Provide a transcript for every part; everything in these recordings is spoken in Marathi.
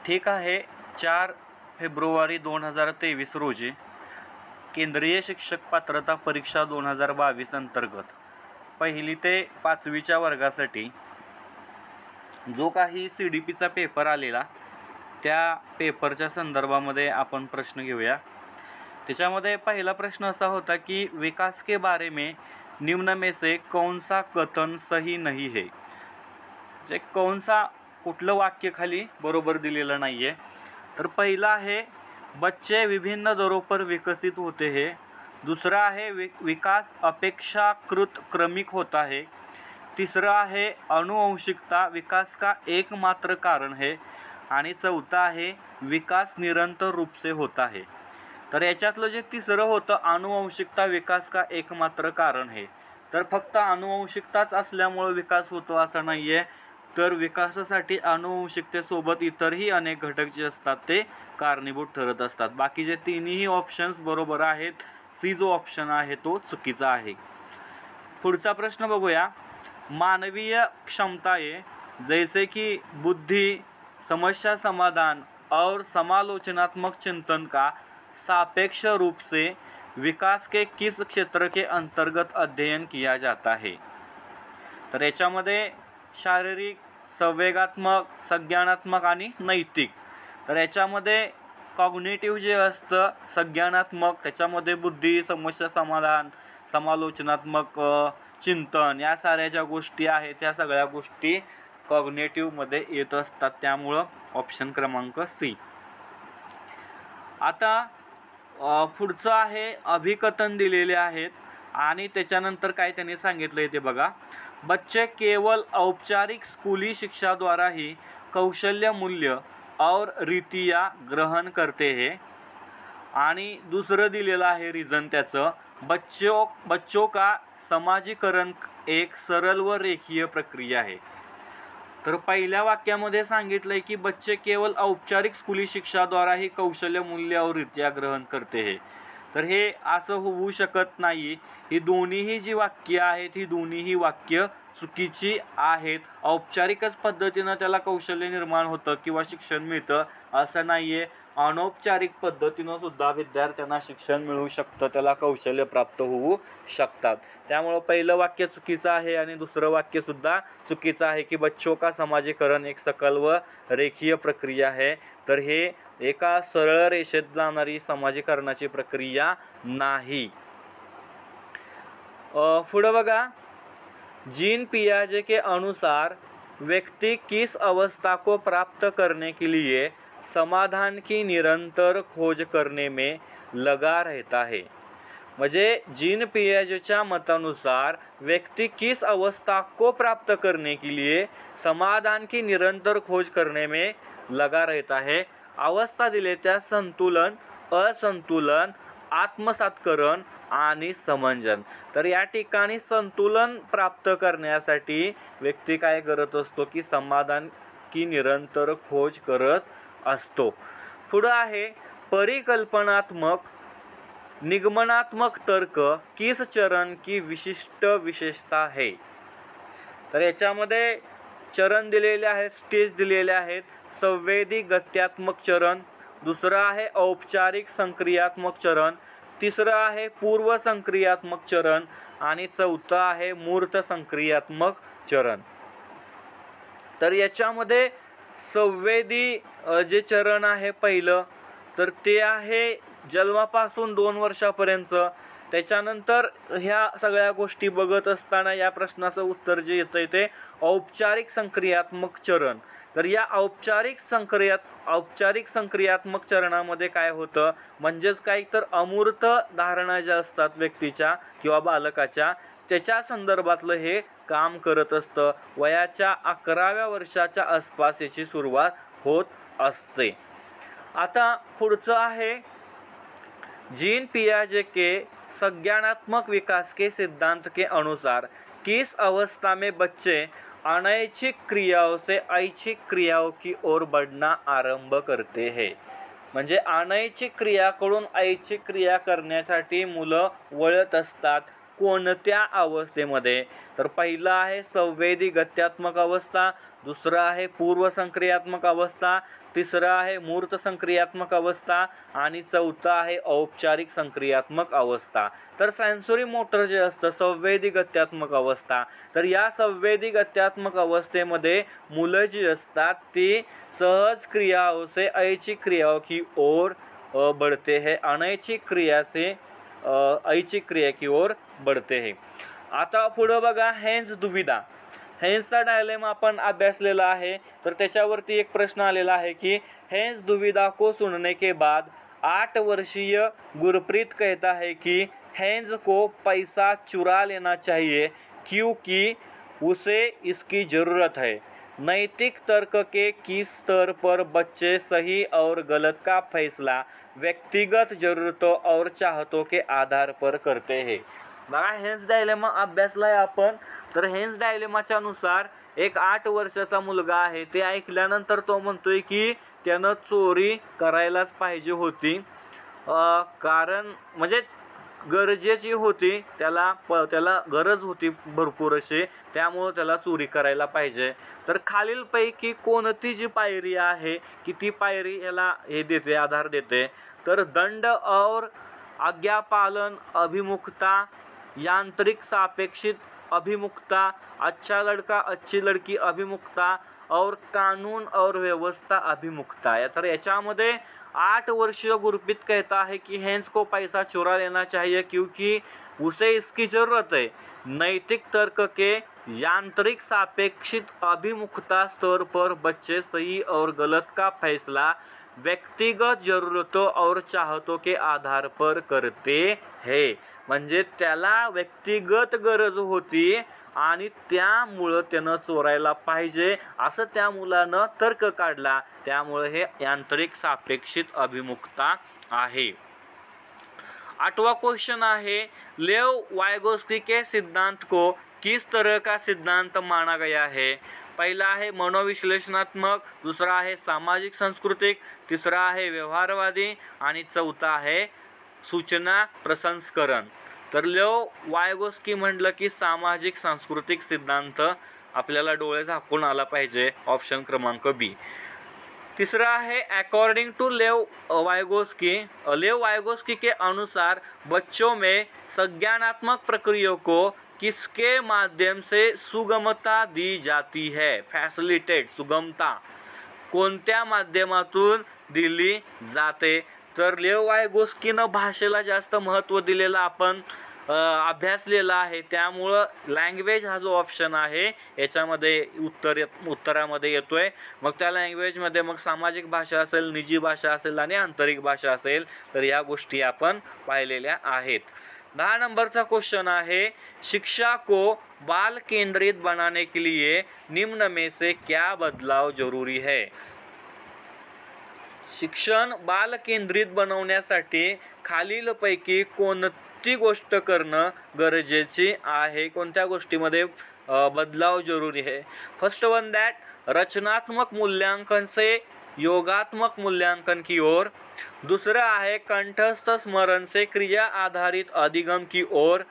ठीक आहे. 4 फेब्रुवारी 2023 रोजी केंद्रीय शिक्षक पात्रता परीक्षा 2022 अंतर्गत 1ली ते 5वीच्या वर्गासाठी जो काही CDPचा पेपर आलेला त्या पेपरच्या संदर्भामध्ये आपण प्रश्न घेऊया. त्याच्यामध्ये पहिला प्रश्न असा होता की विकास के बारे में निम्न में से कौन सा कथन सही नहीं है. जे कौन सा कुठलं वाक्य खाली बरोबर दिलेलं नाही आहे. तर पहिला आहे बच्चे विभिन्न दरों पर विकसित होते हैं. दूसरा है विकास अपेक्षाकृत क्रमिक होता है. तीसरा आहे अनुवंशिकता विकास का एकमात्र कारण है. आणि चौथा आहे विकास निरंतर रूप से होता है. तर याच्यातलं जे तिसरं होतं अनुवंशिकता विकास का एकमात्र कारण है, तर फक्त अनुवंशिकताच असल्यामुळे विकास होतो असं नाही आहे. तर विकासासाठी अनुवंशिकतेसोबत इतरही अनेक घटक जे असतात ते कारणीभूत ठरत असतात. बाकीचे तिन्ही ऑप्शन्स बरोबर आहेत. सी जो ऑप्शन आहे तो चुकीचा आहे. पुढचा प्रश्न बघूया. मानवीय क्षमताएं जैसे कि बुद्धि, समस्या समाधान और समालोचनात्मक चिंतन का सापेक्ष रूप से विकास के किस क्षेत्र के अंतर्गत अध्ययन किया जाता है. तर याच्यामध्ये शारीरिक, संवेगात्मक, संज्ञानात्मक आणि नैतिक. तर याच्यामध्ये कॉग्निटिव्ह जे असतं संज्ञानात्मक, त्याच्यामध्ये बुद्धी, समस्या समाधान, समालोचनात्मक चिंतन या साऱ्या ज्या गोष्टी आहेत त्या सगळ्या गोष्टी कॉग्निटिव्हमध्ये येत असतात. त्यामुळं ऑप्शन क्रमांक सी. आता पुढचं आहे अभिकथन दिलेले आहेत आणि त्याच्यानंतर काय त्यांनी सांगितलं ते बघा. बच्चे केवल औपचारिक स्कूली शिक्षा द्वारा ही कौशल्य मूल्य और रीतियाँ ग्रहण करते हैं. आणि दुसरं दिलेलं आहे रिझन त्याचं बच्चों का समाजीकरण एक सरल व रेखीय प्रक्रिया है. तर पहिल्या वाक्यामध्ये सांगितलंय की बच्चे केवल औपचारिक स्कूली शिक्षा द्वारा ही कौशल्य मूल्य और रीतियाँ ग्रहण करते हैं. तर हे असं होऊ शकत नाही. ही दोन्हीही जी वाक्य आहेत ही दोन्हीही वाक्य चुकीची आहेत. औपचारिकच पद्धतीनं त्याला कौशल्य निर्माण होतं किंवा शिक्षण मिळतं असं नाही आहे. अनौपचारिक पद्धतीनं सुद्धा विद्यार्थ्यांना शिक्षण मिळू शकतं, त्याला कौशल्य प्राप्त होऊ शकतात. त्यामुळं पहिलं वाक्य चुकीचं आहे आणि दुसरं वाक्यसुद्धा चुकीचं आहे की बच्चों का समाजीकरण एक सकल व रेखीय प्रक्रिया आहे. तर हे एका सरळ रेषेत जाणारी समाजीकरणाची प्रक्रिया नाही. पुढं बघा. जीन पियाजे के अनुसार व्यक्ति किस अवस्था को प्राप्त करने के लिए समाधान की निरंतर खोज करने में लगा रहता है. म्हणजे जीन पियाजेच्या मतानुसार व्यक्ति किस अवस्था को प्राप्त करने के लिए समाधान की निरंतर खोज करने में लगा रहता है. अवस्था दिले त्या संतुलन, असंतुलन, आत्मसातकरण आणि समंजन. तर या ठिकाणी संतुलन प्राप्त करण्यासाठी व्यक्ती काय करत असतो की समाधान की निरंतर खोज करत असतो. पुढं आहे परिकल्पनात्मक निगमनात्मक तर्क किस चरण की विशिष्ट विशेषता है. तर याच्यामध्ये चरण दिलेले आहेत, स्टेज दिलेले आहेत. संवेदी गत्यात्मक चरण, दुसरा आहे औपचारिक संक्रियात्मक चरण, तिसरं आहे पूर्व संक्रियात्मक चरण आणि चौथं आहे मूर्त संक्रियात्मक चरण. तर याच्यामध्ये संवेदी जे चरण आहे पहिलं तर ते आहे जन्मापासून 2 वर्षापर्यंत. त्याच्यानंतर ह्या सगळ्या गोष्टी बघत असताना या प्रश्नाचं उत्तर जे येतंय ते औपचारिक संक्रियात्मक चरण. तर या औपचारिक संक्रियात्मक चरणामध्ये काय होतं म्हणजेच काय तर अमूर्त धारणा ज्या असतात व्यक्तीच्या किंवा बालकाच्या त्याच्या संदर्भातलं हे काम करत असतं. वयाच्या 11व्या वर्षाच्या आसपास याची सुरुवात होत असते. आता पुढचं आहे जीन पियाजे के संज्ञानात्मक विकास के सिद्धांत के अनुसार किस अवस्था में बच्चे अनैच्छिक क्रियाओं से ऐच्छिक क्रियाओं की ओर बढ़ना आरंभ करते हैं. म्हणजे अनैच्छिक क्रियाकडून ऐच्छिक क्रिया करण्यासाठी मुलं वळत असतात. कोणत्या अवस्थेमध्ये? तर पहिला आहे संवेदी गत्यात्मक अवस्था, दुसरा आहे पूर्व संक्रियात्मक अवस्था, तिसरा आहे मूर्त संक्रियात्मक अवस्था आणि चौथा आहे औपचारिक संक्रियात्मक अवस्था. तर सेन्सोरी मोटर जे असतं संवेदी गत्यात्मक अवस्था, तर या संवेदी गत्यात्मक अवस्थेमध्ये मुलं जी असतात ती सहज क्रियाओं से ऐच्छिक क्रियाओं की ओर बढ़ते हैं, अनैच्छिक क्रिया से ऐच्छिक क्रिया की ओर बढ़ते हैं. आता पुढं बघा हेन्स दुविधा. हेन्सचा डायलेमा आपण अभ्यासलेला आहे. तर त्याच्यावरती एक प्रश्न आलेला आहे की हेन्स दुविधा को सुनने के बाद 8 वर्षीय गुरप्रीत कहता है कि हेन्स को पैसा चुरा लेना चाहिए क्योंकि उसे इसकी ज़रूरत है. नैतिक तर्क के किस स्तर पर बच्चे सही और गलत का फैसला व्यक्तिगत ज़रूरतों और चाहतों के आधार पर करते हैं. बघा हेन्स डायलेमा अभ्यासलाय आपण. तर हेन्स डायलेमाच्या नुसार एक 8 वर्षाचा मुलगा आहे, ते ऐकल्यानंतर तो म्हणतोय की त्यानं चोरी करायलाच पाहिजे होती, कारण म्हणजे गरजेची होती, त्याला गरज होती भरपूर अशी, त्यामुळं त्याला चोरी करायला पाहिजे. तर खालीलपैकी कोणती जी पायरी आहे की ती पायरी याला हे देते, आधार देते? तर दंड और आज्ञापालन अभिमुखता, यांत्रिक सापेक्षित अभिमुखता, अच्छा लड़का अच्छी लड़की अभिमुखता और कानून और व्यवस्था अभिमुखता. तर याच्यामध्ये 8 वर्षीय गुरप्रीत कहता है कि हेन्स को पैसा चुरा लेना चाहिए क्योंकि उसे इसकी ज़रूरत है. नैतिक तर्क के यांत्रिक सापेक्षित अभिमुखता स्तर पर बच्चे सही और गलत का फैसला व्यक्तिगत ज़रूरतों और चाहतों के आधार पर करते हैं. म्हणजे त्याला व्यक्तिगत गरज होती आणि त्यामुळं त्यानं चोरायला पाहिजे असं त्या मुलानं तर्क काढला, त्यामुळे हे यांत्रिक सापेक्षित अभिमुखता आहे. 8वां क्वेश्चन आहे लेव वायगोस्की के सिद्धांत को किस तरह का सिद्धांत माना गया है? पहिला आहे मनोविश्लेषणात्मक, दुसरा आहे सामाजिक सांस्कृतिक, तिसरा आहे व्यवहारवादी आणि चौथा आहे सूचना प्रसंस्करण. तर लेव वायगोस्की म्हटलं की सामाजिक सांस्कृतिक सिद्धांत आपल्याला डोळे झाकून आला पाहिजे, ऑप्शन क्रमांक बी. तीसरा है अकॉर्डिंग टू लेव वायगोस्की के अनुसार बच्चों में संज्ञानात्मक प्रक्रियाओं को किसके माध्यम से सुगमता दी जाती है? फॅसिलिटेट, सुगमता कोणत्या माध्यमातून दिली जाते? तर लेव वायगोस्कीनं भाषेला जास्त महत्त्व दिलेलं आपण अभ्यासलेला आहे, त्यामुळं लँग्वेज हा जो ऑप्शन आहे याच्यामध्ये उत्तरामध्ये येतोय. मग त्या लँग्वेजमध्ये मग सामाजिक भाषा असेल, निजी भाषा असेल आणि आंतरिक भाषा असेल, तर या गोष्टी आपण पाहिलेल्या आहेत. 10 नंबरचा क्वेश्चन आहे शिक्षा को बाल केंद्रित बनाने के लिए निम्न में से क्या बदलाव जरूरी है? शिक्षण बाल केंद्रित बनवण्यासाठी खालीलपैकी कोणती गोष्ट करणं गरजेची आहे? कोणत्या गोष्टीमध्ये बदलाव जरूरी है? फर्स्ट वन दैट रचनात्मक मूल्यांकन से योगात्मक मूल्यांकन की ओर, दूसरा है कंठस्थ स्मरण से क्रिया आधारित अधिगम की ओर,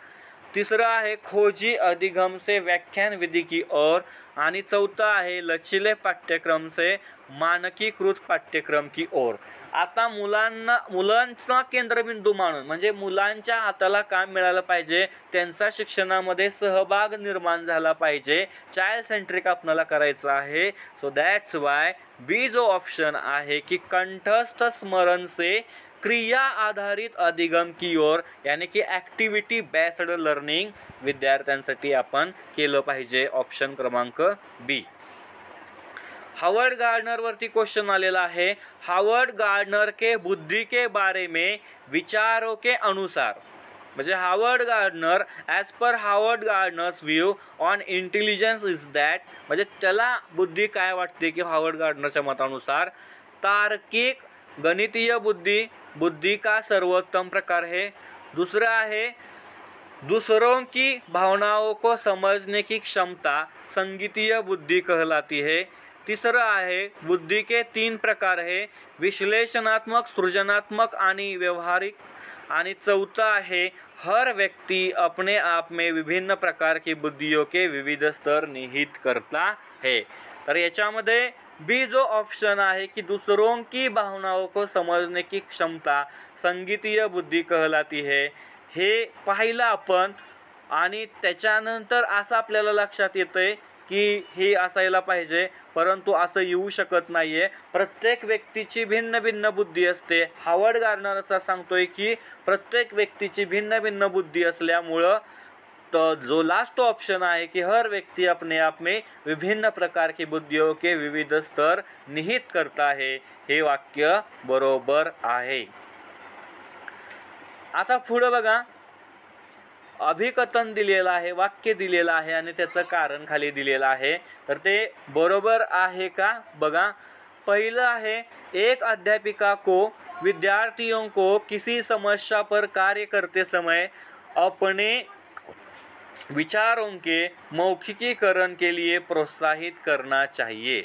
तीसरा है खोजी अधिगम से व्याख्यान विधि की ओर आणि चौथा आहे लचीले पाठ्यक्रम से मानकीकृत पाठ्यक्रम की ओर. आता मुलांचा केंद्रबिंदू मानून म्हणजे मुलांच्या हाताला काम मिळालं पाहिजे, त्यांचा शिक्षणामध्ये सहभाग निर्माण झाला पाहिजे, चाइल्ड सेंट्रिक आपल्याला करायचं आहे. सो दॅट्स वाय बी जो ऑप्शन आहे की कंठस्थ स्मरण से क्रिया आधारित अधिगम की ओर, यानी की ॲक्टिव्हिटी बेस्ड लर्निंग विद्यार्थ्यांसाठी आपण केलं पाहिजे, ऑप्शन क्रमांक बी. हावर्ड गार्डनर वरती क्वेश्चन आलेला आहे. हावर्ड गार्डनर के बुद्धि के बारे में विचारों के अनुसार, म्हणजे Howard Gardner as per Howard Gardner's view on intelligence is that, म्हणजे त्याला बुद्धी काय वाटते की हावर्ड गार्डनरच्या मतानुसार तार्किक गणितीय बुद्धि का सर्वोत्तम प्रकार है. दूसरा है दूसरों की भावनाओं को समझने की क्षमता संगीतीय बुद्धि कहलाती है. तिसरं आहे बुद्धि के 3 प्रकार है, विश्लेषणात्मक, सृजनात्मक आणि व्यवहारिक। आणि चौथा है हर व्यक्ति अपने आप में विभिन्न प्रकार की बुद्धियों के विविध स्तर निहित करता है। तर याच्यामध्ये बी जो ऑप्शन आहे की दूसरों की भावनाओं को समझने की क्षमता संगीतीय बुद्धी कहलाती है, हे पाहिलं आपण। आणि त्याच्यानंतर असं आपल्याला लक्षात येतंय की हे असायला पाहिजे, परंतु असं येऊ शकत नाहीये। प्रत्येक व्यक्तीची भिन्न भिन्न बुद्धी असते। हावर्ड गार्नर असा सांगतोय की प्रत्येक व्यक्तीची भिन्न भिन्न बुद्धी असल्यामुळं तो जो लास्ट ऑप्शन आहे कि हर व्यक्ति अपने आप में विभिन्न प्रकार की बुद्धियों के विविध स्तर निहित करता है, हे वाक्य बरोबर आहे। आता पुढे बघा, अभिकथन दिलेलं आहे, वाक्य दिलेलं आहे आणि त्याचं कारण खाली दिलेलं आहे। तर ते बरोबर आहे का बघा। पहिलं आहे, एक अध्यापिका को विद्यार्थियों को किसी समस्या पर कार्य करते समय अपने विचारों के मौखिकीकरण के लिए प्रोत्साहित करना चाहिए।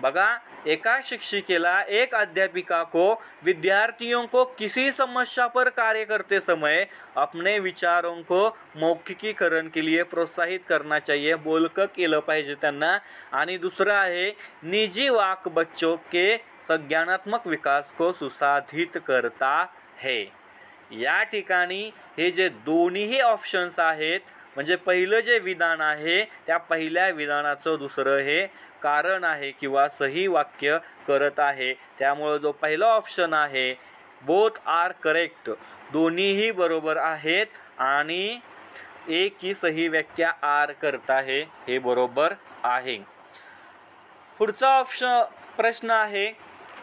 बघा, एका शिक्षिकेला एक अध्यापिका को विद्यार्थियों को किसी समस्या पर कार्य करते समय अपने विचारों को मौखिकीकरण के लिए प्रोत्साहित करना चाहिए, बोलकं केलं पाहिजे त्यांना। आणि दुसरं आहे, निजी वाक बच्चों के संज्ञानात्मक विकास को सुसाधित करता है। या ठिकाणी हे जे दोन्ही ऑप्शन्स आहेत, म्हणजे पहिलं जे विधान आहे त्या पहिल्या विधानाचं दुसरं हे कारण आहे किंवा सही वाक्य करत आहे। त्यामुळे जो पहिला ऑप्शन आहे बोथ आर करेक्ट, दोन्हीही बरोबर आहेत आणि एक ही सही व्याख्या आर करत आहे, हे बरोबर आहे। पुढचा प्रश्न आहे,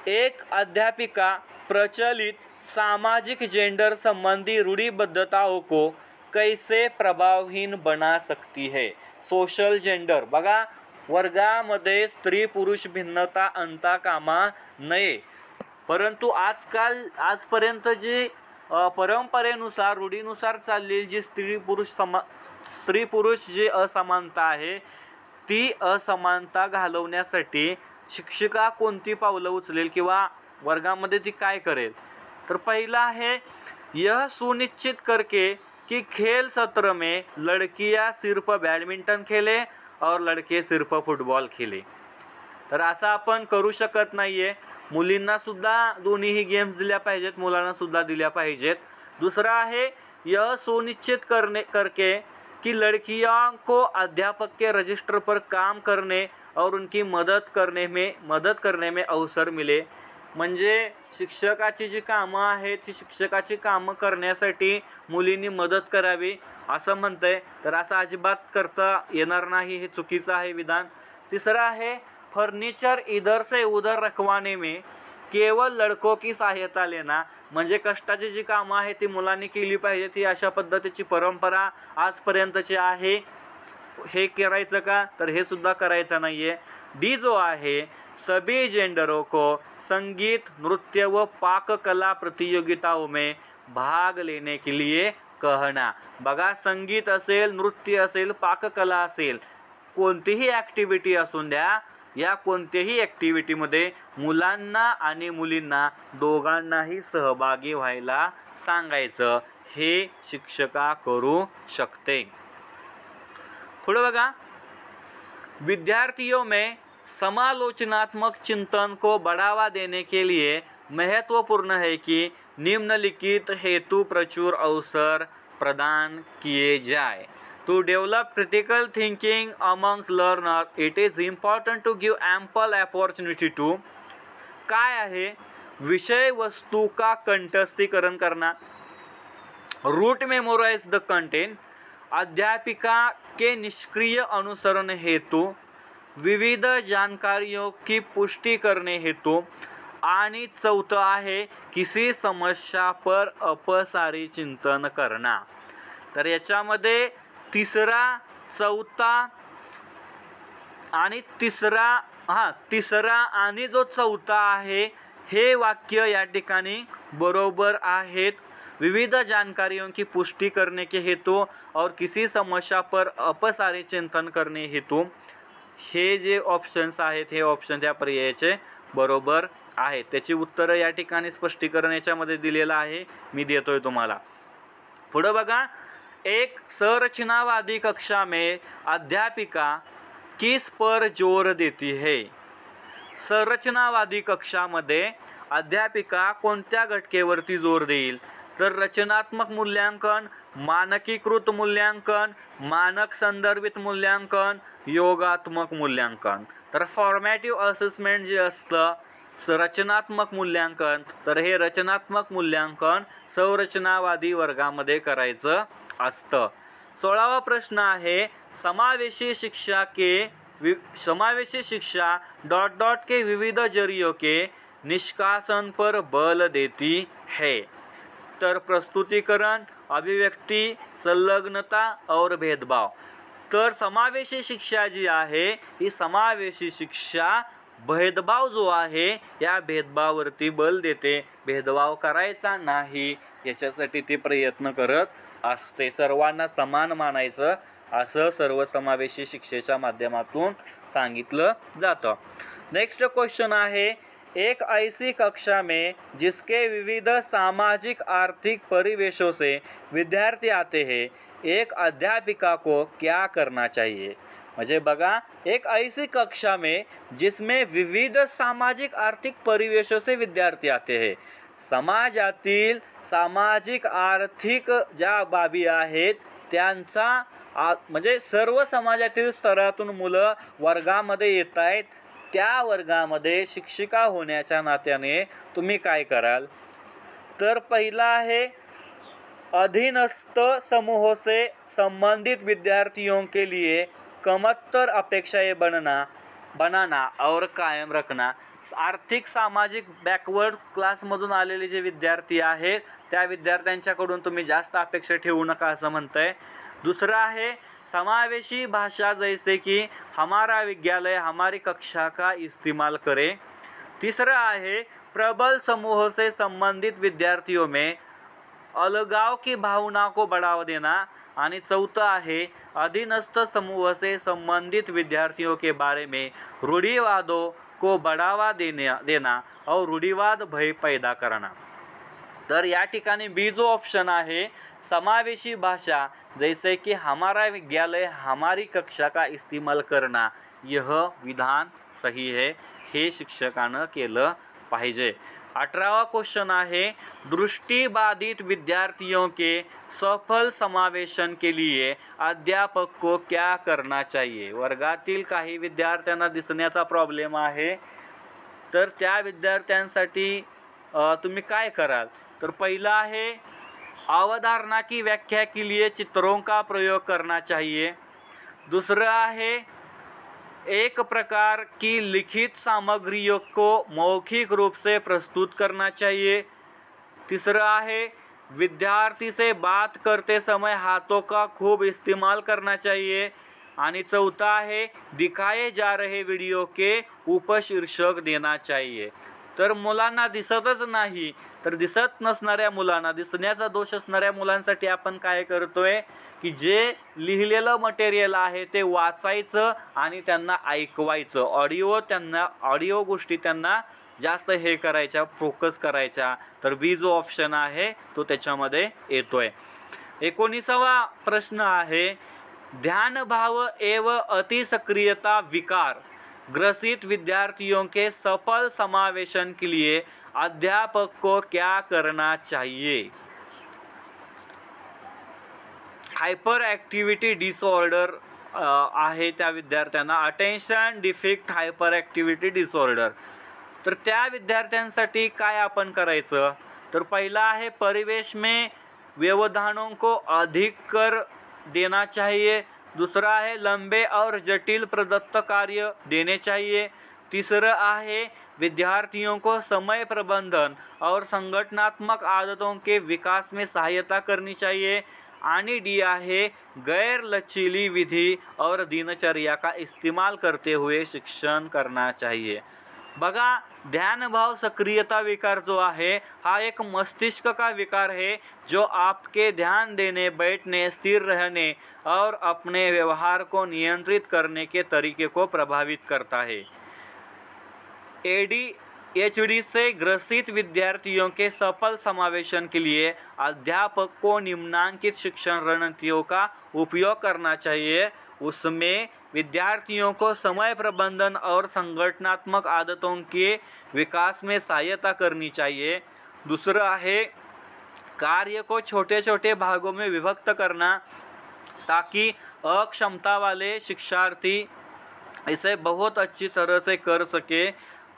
एक अध्यापिका प्रचलित सामाजिक जेंडर संबंधी रूढ़िबद्धताओं को कैसे प्रभावहीन बना सकती है। सोशल जेंडर, बघा वर्गामध्ये स्त्री पुरुष भिन्नता आणता कामा नये, परंतु आजपर्यंत जी परंपरेनुसार रूढीनुसार चाललेली जी स्त्री पुरुष जी असमानता आहे, ती असमानता घालवण्यासाठी शिक्षिका कोणती पावलं उचलेल किंवा वर्गामध्ये ती काय करेल। तर पहिला आहे, यह सुनिश्चित करके कि खेल सत्र में लड़कियां सिर्फ बैडमिंटन खेले और लड़के सिर्फ फुटबॉल खेले। तर असं आपण करू शकत नाहीये, मुलींना सुद्धा दोन्हीही गेम्स दिल्या पाहिजेत, मुलांना सुद्धा दिल्या पाहिजेत। दूसरा है, यह सुनिश्चित करके कि लड़कियों को अध्यापक के रजिस्टर पर काम करने और उनकी मदत करने में अवसर मिले। म्हणजे शिक्षकाची जी कामं आहेत ती शिक्षकाची कामं करण्यासाठी मुलींनी मदत करावी असं म्हणतंय। तर असं अजिबात करता येणार नाही, हे चुकीचं आहे विधान। तिसरा आहे, फर्नीचर इधर से उधर रखवाने में केवळ लड़कों की सहायता लेना, म्हणजे कष्टाची जी कामं आहेत ती मुलांनी केली पाहिजे, ती अशा पद्धतीची परंपरा आजपर्यंतची आहे। हे करायचं का, तर हे सुद्धा करायचं नाहीये। डी जो आहे, सभी जेंडरों को संगीत, नृत्य व पाककला प्रतियोगिताओं में भाग लेने के लिए कहना। बघा, संगीत असेल, नृत्य असेल, पाककला असेल, कोणतीही ॲक्टिव्हिटी असून द्या, या कोणत्याही ॲक्टिव्हिटीमध्ये मुलांना आणि मुलींना दोघांनाही सहभागी व्हायला सांगायचं, हे शिक्षिका करू शकते। पुढे बघा, विद्यार्थियों में समालोचनात्मक चिंतन को बढ़ावा देने के लिए महत्वपूर्ण है कि निम्नलिखित हेतु प्रचुर अवसर प्रदान किए जाए। To develop critical thinking amongst learners, it is important to give ample opportunity to काय आहे, विषय वस्तु का कंठस्थीकरण करना, रूट मेमोराइज द कंटेंट, अध्यापिका के निष्क्रिय अनुसरण हेतु, विविध जानकारियों की पुष्टि करने हेतु, आणि चौथा आहे किसी समस्या पर अपसारी चिंतन करना। तर याच्यामध्ये तिसरा, चौथा आणि तिसरा आणि जो चौथा आहे हे वाक्य या ठिकाणी बरोबर आहेत। विविध जानकारियों की पुष्टि करने के हेतु और किसी समस्या पर अपसारी चिंतन करने हेतु, हे जे ऑप्शन्स आहेत हे ऑप्शन त्या पर्यायाचे बरोबर आहेत. त्याची उत्तरं या ठिकाणी स्पष्टीकरण याच्यामध्ये दिलेलं आहे, मी देतोय तुम्हाला. पुढं बघा, एक संरचनावादी कक्षा में अध्यापिका किस पर जोर देती है. संरचनावादी कक्षामध्ये अध्यापिका कोणत्या घटकेवरती जोर देईल. तर रचनात्मक मूल्यांकन, मानकीकृत मूल्यांकन, मानक संदर्भित मूल्यांकन, योगात्मक मूल्यांकन. तर फॉर्मॅटिव्ह असेसमेंट जे असतं रचनात्मक मूल्यांकन, तर हे रचनात्मक मूल्यांकन संरचनावादी वर्गामध्ये करायचं असतं. 16वा प्रश्न आहे, समावेशी शिक्षा के विविध जरियों के निष्कासन पर बल देती है. तर प्रस्तुतीकरण, अभिव्यक्ती, संलग्नता और भेदभाव. तर समावेशी शिक्षा जी आहे ही समावेशी शिक्षा भेदभाव जो आहे या भेदभावावरती बल देते. भेदभाव करायचा नाही याच्यासाठी ते प्रयत्न करत असते. सर्वांना समान मानायचं असं सर्वसमावेशी शिक्षेच्या माध्यमातून सांगितलं जातं. नेक्स्ट क्वेश्चन आहे, एक ऐसी कक्षा में जिसके विविध सामाजिक आर्थिक परिवेशों से विद्यार्थी आते हैं, एक अध्यापिका को क्या करना चाहिए. म्हणजे बघा, एक ऐसी कक्षा में जिसमें विविध सामाजिक आर्थिक परिवेशों से विद्यार्थी आते हैं. समाजातील सामाजिक आर्थिक ज्या बाबी आहेत त्यांचा म्हणजे सर्व समाजातील स्तरातून मुलं वर्गामध्ये येत आहेत, त्या वर्गामध्ये शिक्षिका होण्याच्या नात्याने तुम्ही काय कराल. तर पहिला आहे, अधीनस्थ समूहों से संबंधित विद्यार्थियों के लिए कमतर अपेक्षाएं बनाना और कायम रखना. आर्थिक सामाजिक बॅकवर्ड क्लासमधून आलेले जे विद्यार्थी आहेत त्या विद्यार्थ्यांच्याकडून तुम्ही जास्त अपेक्षा ठेवू नका असं म्हणतंय. दूसरा है, समावेशी भाषा जैसे कि हमारा विद्यालय हमारी कक्षा का इस्तेमाल करें. तीसरा है, प्रबल समूहों से संबंधित विद्यार्थियों में अलगाव की भावना को बढ़ावा देना. आणि चौथा आहे, अधीनस्थ समूह से संबंधित विद्यार्थियों के बारे में रूढ़िवादों को बढ़ावा देना और रूढ़िवाद भय पैदा करना. तर या ठिकाणी बी जो ऑप्शन आहे, समावेशी भाषा जैसे कि हमारा विद्यालय हमारी कक्षा का इस्तेमाल करना, यह विधान सही है. हे शिक्षकानं केलं पाहिजे. 18वां क्वेश्चन आहे, दृष्टिबाधित विद्यार्थियों के सफल समावेशन के लिए अध्यापक को क्या करना चाहिए. वर्गातील काही विद्यार्थ्यांना दिसण्याचा प्रॉब्लेम आहे, तर त्या विद्यार्थ्यांसाठी तुम्ही काय कराल. तर पहिला है, अवधारणा की व्याख्या के लिए चित्रों का प्रयोग करना चाहिए. दूसरा है, एक प्रकार की लिखित सामग्रियों को मौखिक रूप से प्रस्तुत करना चाहिए. तीसरा है, विद्यार्थी से बात करते समय हाथों का खूब इस्तेमाल करना चाहिए. आणि चौथा है, दिखाए जा रहे वीडियो के उपशीर्षक देना चाहिए. तर मुलांना दिसतच नाही, तर दिसत नसणाऱ्या मुलांना, दिसण्याचा दोष असणाऱ्या मुलांसाठी आपण काय करतोय की जे लिहिलेलं मटेरियल आहे ते वाचायचं आणि त्यांना ऐकवायचं. ऑडिओ गोष्टी त्यांना जास्त हे करायच्या, फोकस करायच्या. तर बी जो ऑप्शन आहे तो त्याच्यामध्ये येतोय. 19वा प्रश्न आहे, ध्यान भाव एवं अतिसक्रियता विकार ग्रसित विद्यार्थियों के सफल समावेशन के लिए अध्यापक को क्या करना चाहिए. हायपर ॲक्टिव्हिटी डिसऑर्डर आहे त्या विद्यार्थ्यांना, attention deficit hyper activity disorder. तर त्या विद्यार्थ्यांसाठी काय आपण करायचं. तर पहिला आहे, परिवेश में व्यवधानों को अधिक कर देना चाहिए. दूसरा है, लंबे और जटिल प्रदत्त कार्य देने चाहिए. तीसरा है, विद्यार्थियों को समय प्रबंधन और संगठनात्मक आदतों के विकास में सहायता करनी चाहिए. आणि डी आहे, गैर लचीली विधि और दिनचर्या का इस्तेमाल करते हुए शिक्षण करना चाहिए. बघा, ध्यान भाव सक्रियता विकार जो है हा एक मस्तिष्क का विकार है जो आपके ध्यान देने, बैठने, स्थिर रहने और अपने व्यवहार को नियंत्रित करने के तरीके को प्रभावित करता है। ADHD से ग्रसित विद्यार्थियों के सफल समावेशन के लिए अध्यापक को निम्नांकित शिक्षण रणनीतियों का उपयोग करना चाहिए। उसमें विद्यार्थियों को समय प्रबंधन और संगठनात्मक आदतों के विकास में सहायता करनी चाहिए। दूसरा है कार्य को छोटे छोटे भागों में विभक्त करना ताकि अक्षमता वाले शिक्षार्थी इसे बहुत अच्छी तरह से कर सके।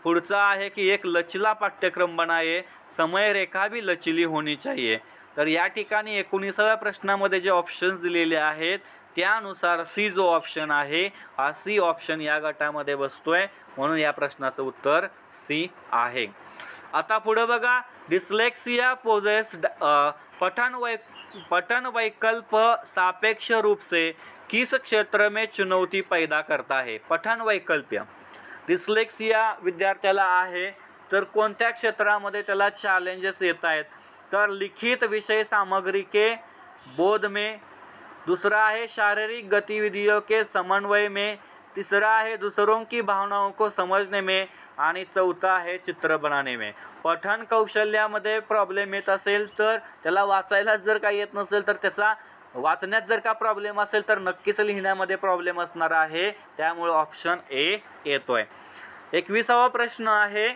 पुढचा आहे की एक लचीला पाठ्यक्रम बनाए, समय रेखा भी लचीली होनी चाहिए। तर या ठिकाणी 19व्या प्रश्नामध्ये जे ऑप्शन्स दिलेले आहेत त्यानुसार सी जो ऑप्शन आहे हा सी ऑप्शन या गटामध्ये बसतोय, म्हणून या प्रश्नाचं उत्तर सी आहे। आता पुढे बघा, डिस्लेक्सिया पोजेस पठन वैकल्प सापेक्ष रूप से किस क्षेत्र में चुनौती पैदा करता है। पठन वैकल्प्य डिस्लेक्सिया विद्यार्थ्याला आहे तर कोणत्या क्षेत्रामध्ये त्याला चॅलेंजेस येत आहेत, तर लिखित विषय सामग्री के बोध में, दूसरा है शारीरिक गतिविधियों के समन्वय में, तीसरा है दूसरों की भावनाओं को समझने में आणि चौथा है चित्र बनाने में। पठन कौशल्यामध्ये प्रॉब्लेम येत असेल तर त्याला वाचायला जर काही येत नसेल तर त्याचा वाचण्यात जर का प्रॉब्लेम असेल तर नक्कीच लिहिण्यामध्ये प्रॉब्लेम असणार आहे, त्यामुळे ऑप्शन ए येतोय। 21वां प्रश्न आहे,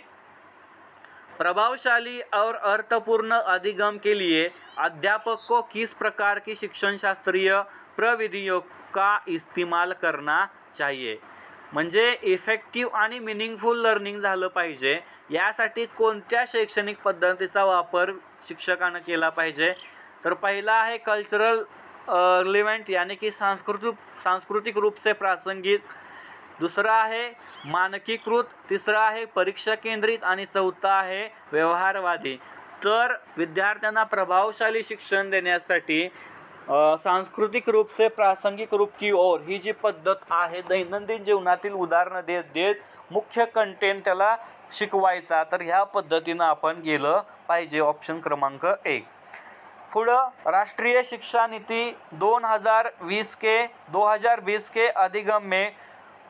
प्रभावशाली और अर्थपूर्ण अधिगम के लिए अध्यापक को किस प्रकार की शिक्षण शास्त्रीय प्रविधियों का इस्तेमाल करना चाहिए। म्हणजे इफेक्टिव्ह आणि मिनिंगफुल लर्निंग झालं पाहिजे यासाठी कोणत्या शैक्षणिक पद्धतीचा वापर शिक्षकांना केला पाहिजे। तर पहिला आहे कल्चरल रिलेवेंट यानी कि सांस्कृतिक रूप से प्रासंगिक, दूसरा आहे मानकीकृत, तिसरा आहे परीक्षा केंद्रित आणि चौथा आहे व्यवहारवादी। तर विद्यार्थ्यांना प्रभावशाली शिक्षण देण्यासाठी सांस्कृतिक रूप से प्रासंगिक रूप की ओर ही जी पद्धत आहे दैनंदिन जीवनातील उदाहरणं देत देत मुख्य कंटेंट त्याला शिकवायचा, तर ह्या पद्धतीनं आपण गेलं पाहिजे। ऑप्शन क्रमांक 1। पुढं राष्ट्रीय शिक्षा नीति 2020 के अधिगम में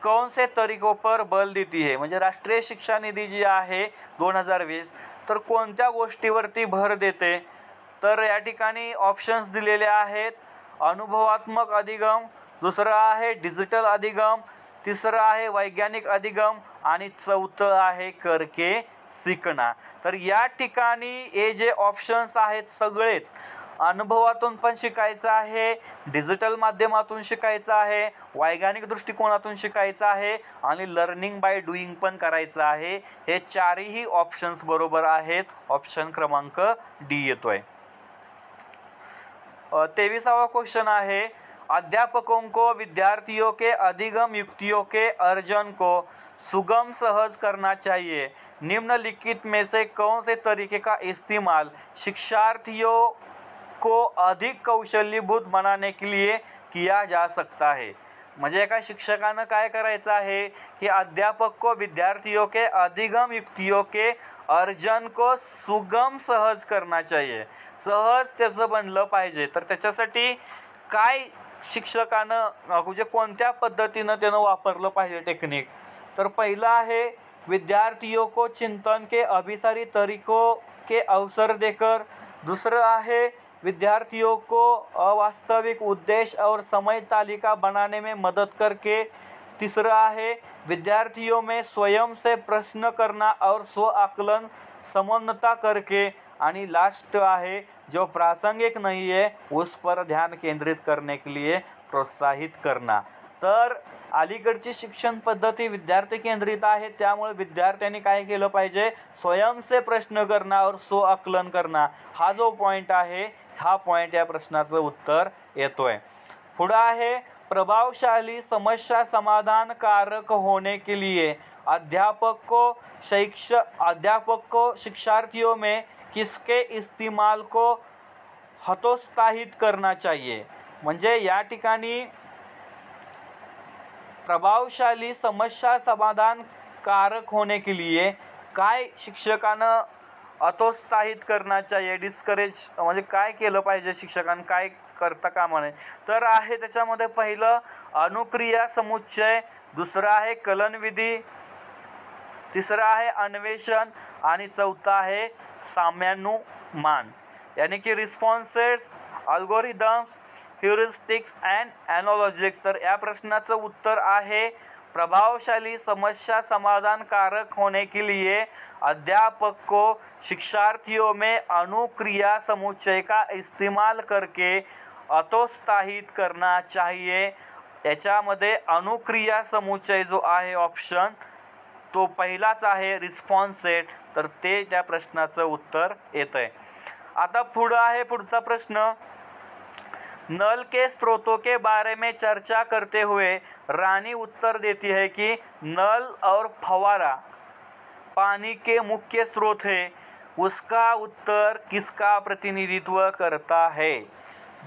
कौन से तरीकों पर बल देती है। म्हणजे राष्ट्रीय शिक्षा निधी जी आहे 2020 तर कोणत्या गोष्टीवरती भर देते, तर या ठिकाणी ऑप्शन्स दिलेले आहेत। अनुभवात्मक अधिगम, दुसरा आहे डिजिटल अधिगम, तिसरा आहे वैज्ञानिक अधिगम आणि चौथं आहे करके शिकणा। तर या ठिकाणी हे जे ऑप्शन्स आहेत सगळेच अनुभवातून पण शिकायचं आहे, डिजिटल माध्यमातून शिकायचं आहे, वैज्ञानिक दृष्टिकोनातून शिकायचं आहे आणि लर्निंग बाय डुईंग पण करायचं आहे। हे चारही ऑप्शन्स बरोबर आहेत। ऑप्शन क्रमांक डी येतोय। 23वां क्वेश्चन आहे, अध्यापकों को विद्यार्थियों के अधिगम युक्तियों के अर्जन को सुगम सहज करना चाहिए। निम्नलिखित में से कौन से तरीके का इस्तेमाल शिक्षार्थियों को अधिक कौशल्यभूत बनाने के लिए किया जा सकता है। म्हणजे एका शिक्षकानं काय करायचं आहे की अध्यापक को विद्यार्थियों के अधिगम युक्तियों के अर्जन को सुगम सहज करना चाहिए। सहज त्याचं बनलं पाहिजे, तर त्याच्यासाठी काय शिक्षकानं म्हणजे कोणत्या पद्धतीनं त्यानं वापरलं पाहिजे टेक्निक, तर पहिला आहे विद्यार्थियों को चिंतन के अभिसारी तरीकों के अवसर देकर, दूसरा है विद्यार्थियों को अवास्तविक उद्देश्य और समय तालिका बनाने में मदद करके, तीसरा है विद्यार्थियों में स्वयं से प्रश्न करना और स्व आकलन समन्वता करके, आणि लास्ट आहे जो प्रासंगिक नहीं है उस पर ध्यान केंद्रित करने के लिए प्रोत्साहित करना। तर अलीकडची शिक्षण पद्धती विद्यार्थी केंद्रित आहे, त्यामुळे विद्यार्थ्यांनी काय केलं पाहिजे, स्वयं से प्रश्न करना और स्व आकलन करना हा जो पॉइंट आहे हा पॉइंट या प्रश्नाचं उत्तर येतोय। पुढे आहे प्रभावशाली समस्या समाधान कारक होने के लिए अध्यापक को शिक्षार्थियों में किसके इस्तेमाल को हतोत्साहित करना चाहिए। म्हणजे या ठिकाणी प्रभावशाली समस्या समाधान कारक होने के लिए काय शिक्षकानं हतोत्साहित करना चाहिए, डिस्करेज म्हणजे काय केलं पाहिजे शिक्षकांनी, काय करता कामा नये. तर आहे त्याच्यामध्ये पहिलं अनुक्रिया समुच्चय, दुसरं आहे कलनविधी, तिसरं आहे अन्वेषण आणि चौथा आहे साम्यानुमान. यानी की रिस्पॉन्सेस, अल्गोरिदम्स, ह्युरिस्टिक्स अँड ॲनॉलॉजिक्स. तर या प्रश्नाचं उत्तर आहे प्रभावशाली समस्या समाधान कारक होने के लिए अध्यापक को शिक्षार्थियों में अनुक्रिया समुच्चय का इस्तेमाल करके हतोत्साहित करना चाहिए. याच्यामध्ये अनुक्रिया समुच्चय जो आहे ऑप्शन तो पहिलाच आहे रिस्पॉन्स सेट. तर ते त्या प्रश्नाचं उत्तर येत आहे. आता पुढं आहे पुढचा प्रश्न. नल के स्रोतों के बारे में चर्चा करते हुए रानी उत्तर देती है कि नल और फवारा पानी के मुख्य स्रोत है. उसका उत्तर किसका प्रतिनिधित्व करता है.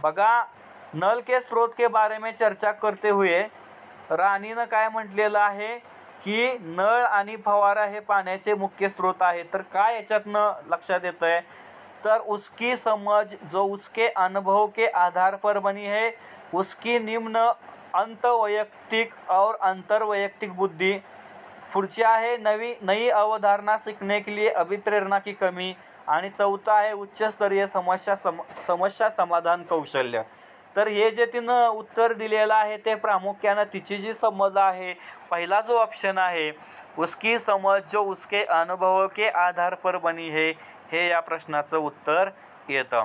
बघा, नल के स्रोत के बारे में चर्चा करते हुए राणीनं काय म्हटलेलं आहे की नळ आणि फवारा हे पाण्याचे मुख्य स्रोत आहे. तर काय याच्यातनं लक्षात येतं आहे, तर उसकी समझ जो उसके अनुभव के आधार पर बनी है, उसकी निम्न अंतवैयक्तिक और अंतर्वैयक्तिक बुद्धि. पुढची आहे नई अवधारणा सीखने के लिए अभिप्रेरणा की कमी. आणि चौथा आहे उच्चस्तरीय समस्या समाधान कौशल्य. तर हे जे तिनं उत्तर दिलेलं आहे ते प्रामुख्यानं तिची जी समज आहे, पहिला जो ऑप्शन आहे उसकी समझ जो उसके अनुभव के आधार पर बनी है, हे या प्रश्नाचं उत्तर येतं.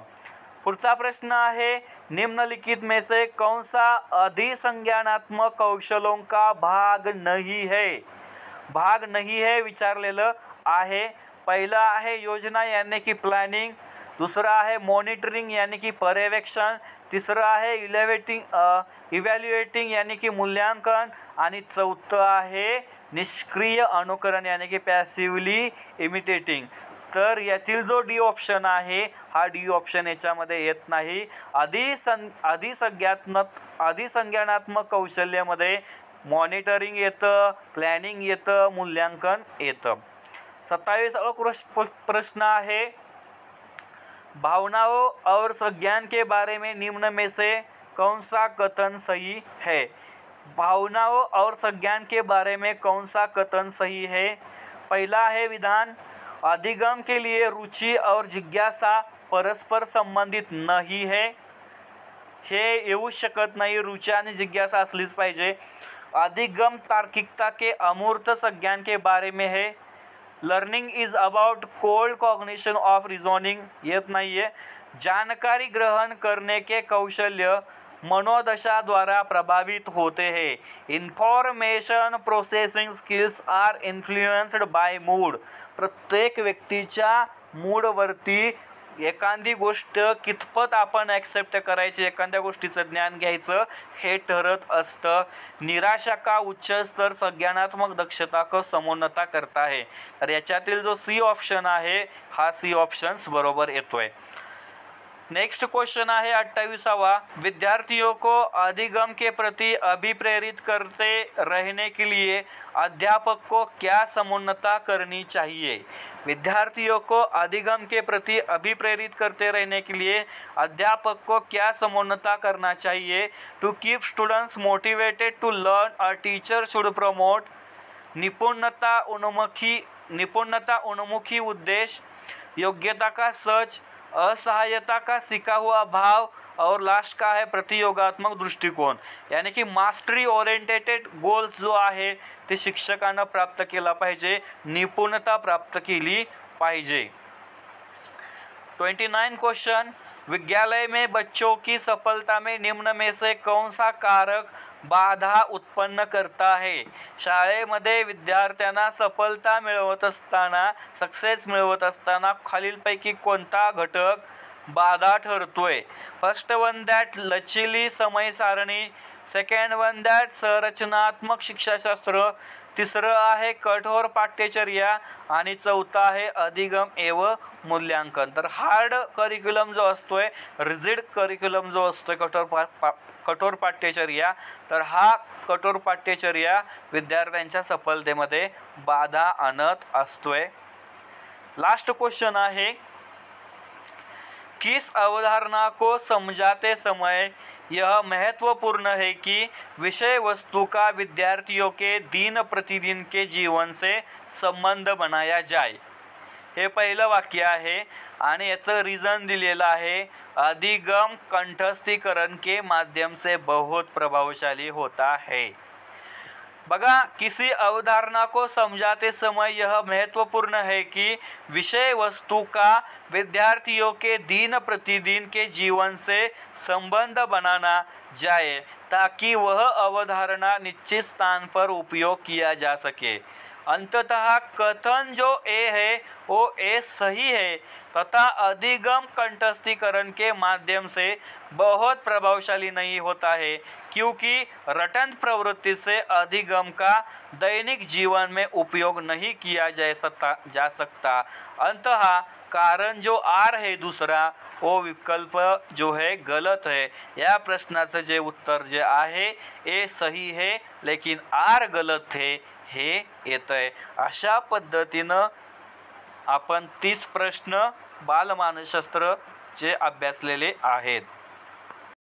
पुढचा प्रश्न आहे निम्नलिखित में से कौन सा अधिसंज्ञानात्मक कौशलों का भाग नहीं है. भाग नहीं है विचारलेलं आहे. पहिला आहे योजना यानी की प्लॅनिंग, दुसरा आहे मॉनिटरिंग यानी की पर्यवेक्षण, तिसरं आहे इव्हॅल्युएटिंग यानी की मूल्यांकन आणि चौथं आहे निष्क्रिय अनुकरण यानी की पॅसिव्हली इमिटेटिंग. तर यातील जो डी ऑप्शन आहे हा डी ऑप्शन याच्यामध्ये येत नाही. अधिसंज्ञानात्मक कौशल्यामध्ये मॉनिटरिंग येतं, प्लॅनिंग येतं, मूल्यांकन येतं. 27वां प्रश्न आहे भावनाओं और संज्ञान के बारे में निम्न में से कौन सा कथन सही है. भावनाओं और संज्ञान के बारे में कौन सा कथन सही है. पहला है विधान अधिगम के लिए रुचि और जिज्ञासा परस्पर संबंधित नहीं है. हे येऊ शकत नाही, रुचि आणि जिज्ञासा असलीच पाहिजे. अधिगम तार्किकता के अमूर्त संज्ञान के बारे में है. Learning is about cold cognition of reasoning येत नाही है. जानकारी ग्रहण करने के कौशल्य मनोदशा द्वारा प्रभावित होते हैं. Information processing skills are influenced by mood. प्रत्येक व्यक्तीच्या मूडवरती एखादी गोष्ट कितपत आपण ॲक्सेप्ट करायची, एखाद्या गोष्टीचं ज्ञान घ्यायचं हे ठरत असतं. निराशा का उच्च स्तर संज्ञानात्मक दक्षता को समुन्नता करता है. तर याच्यातील जो सी ऑप्शन आहे हा सी ऑप्शन्स बरोबर येतोय. नेक्स्ट क्वेश्चन आहे 28वां. विद्यार्थियों को अधिगम के प्रति अभिप्रेरित करते रहने के लिए अध्यापक को क्या समुन्नता करनी चाहिए. विद्यार्थियों को अधिगम के प्रति अभिप्रेरित करते रहने के लिए अध्यापक को क्या समुन्नता करना चाहिए. To keep students motivated to learn, a teacher should promote निपुणता उन्मुखी उद्देश्य, योग्यता का सच, असहायता का सीखा हुआ भाव और लास्ट का है प्रतियोगात्मक दृष्टिकोन. यानी की मास्टरी ओरिएंटेटेड गोल्स जो आहे ते शिक्षकांना प्राप्त केला पाहिजे, निपुणता प्राप्त केली पाहिजे. 29 क्वेश्चन. विद्यालय में बच्चों की सफलता में निम्न में से कौन सा कारक बाधा उत्पन्न करता है. शाळेमध्ये विद्यार्थ्यांना सफलता मिळवत असताना, सक्सेस मिळवत असताना खालीलपैकी कोणता घटक बाधा ठरतोय. फर्स्ट वन दॅट लचीली समय सारणी, सेकंड वन दॅट संरचनात्मक शिक्षाशास्त्र, तिसरं आहे कठोर पाठ्यचर्या आणि चौथं आहे अधिगम एव मूल्यांकन. तर हार्ड करिक्युलम जो असतोय, रिजिड करिक्युलम जो असतोय, कठोर पाठ्यचर्या, तर हा कठोर पाठ्यचर्या विद्यार्थ्यांच्या सफलतेमध्ये बाधा आणत असतोय. लास्ट क्वेश्चन है, किस अवधारणा को समझाते समय यह महत्वपूर्ण है कि विषय वस्तु का विद्यार्थियों के दिन प्रतिदिन के जीवन से संबंध बनाया जाए. हे पहिलं वाक्य आहे आणि याचं रिझन दिलेलं आहे, अधिगम कंठस्थीकरण के माध्यम से बहुत प्रभावशाली होता है. बघा, किसी अवधारणा को समझाते समय यह महत्वपूर्ण है कि विषय वस्तु का विद्यार्थियों के दिन प्रतिदिन के जीवन से संबंध बनाना जाए ताकि वह अवधारणा निश्चित स्थान पर उपयोग किया जा सके. अंततः कथन जो ए है वो ए सही है तथा अधिगम कंठस्थीकरण के माध्यम से बहुत प्रभावशाली नहीं होता है, क्योंकि रटंत प्रवृत्ति से अधिगम का दैनिक जीवन में उपयोग नहीं किया जा सकता. अंततः कारण जो आर है दूसरा, वो विकल्प जो है गलत है. या प्रश्नाचं जे उत्तर जे आहे ए सही है लेकिन आर गलत है हे येतंय. अशा पद्धतीनं आपण 30 प्रश्न बालमानसशास्त्र चे अभ्यासलेले आहेत.